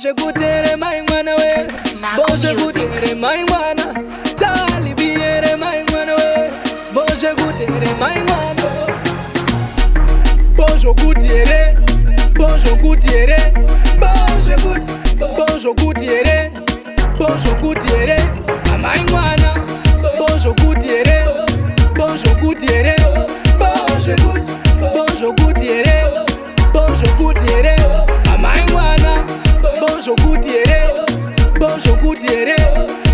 Boshe kutere mai mwana we, boshe kutere mai mwana, talibiere mai mwana we, boshe kutere mai mwana. Boshe kutere, boshe kutere, boshe kutere, boshe kutere, mai mwana. Boshe kutere, boshe kutere, boshe kutere, boshe kutere, mai mwana. Boshe kutere, boshe kutere,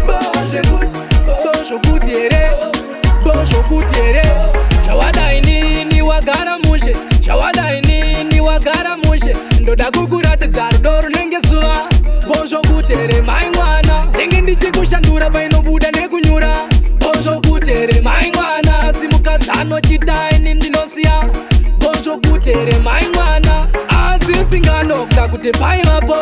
boshe kutere, boshe kutere. Shawadaini ni wagara mushe, shawadaini ni wagara mushe. Ndoda kukuratidza rudo runenge zuva. Boshe kutere mai mwana, ndenge ndichikushandura painobuda nekunyura. Boshe kutere mai mwana, simukadzi anochita ini ndinosiya. Boshe kutere mai mwana, adzisinganokda kuti paivapo.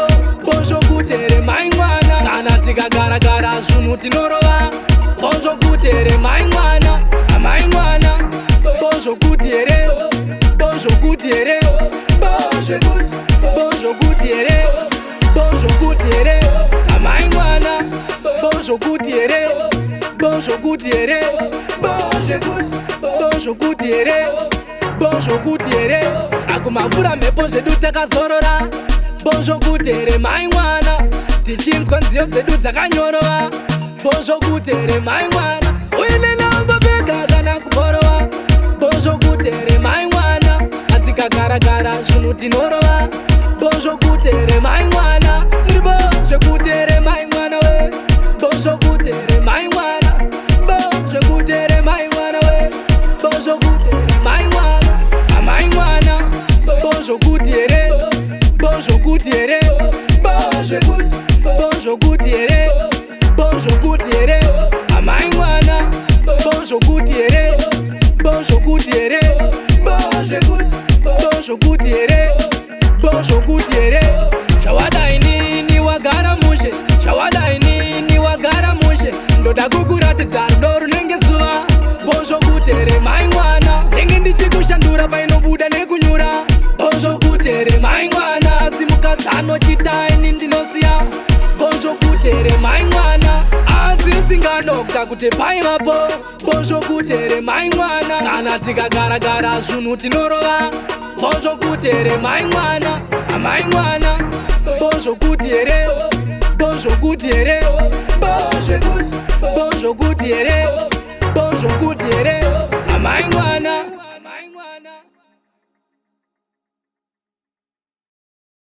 Boshe kutere mai mwana, kana tikagara zvinhu tinorova. Boshe kutere mai mwana, mai mwana. Boshe kutere, boshe kutere, boshe kutere, boshe kutere, mai mwana. Boshe kutere, boshe kutere, boshe kutere, boshe kutere. Akumavura mhepo zvedu takazorora. Boshe kutere mai mwana, tichinzwa nziyo dzedu dzakanyorova. Boshe kutere mai mwana, uine namba pega kana kuborova. Boshe kutere mai mwana, atikagara zvinhu tinorova. Boshe kutere mai mwana, boshe kutere mai mwana we. Boshe kutere mai mwana, boshe kutere mai mwana we. Boshe kutere mai mwana, mai mwana. Boshe kutere, boshe kutere, boshe kutere, boshe kutere, mai mwana. Boshe kutere, boshe kutere, boshe kutere, boshe kutere. Shawadaini ni wagara mushe, shawadaini ni wagara mushe. Ndoda kukuratidza rudo runenge zuva. Boshe kutere mai mwana, ndenge ndichikushandura painobuda nekunyura. Boshe kutere mai mwana, simukadzi anochita ini ndinosiya. Boshe kutere mai mwana, adzisinganokda kuti paivapo. Boshe kutere mai mwana, kana tikagara zvinhu tinorova. Boshe kutere mai mwana, mai mwana. Boshe kutere, boshe kutere, boshe kutere, boshe kutere, mai mwana.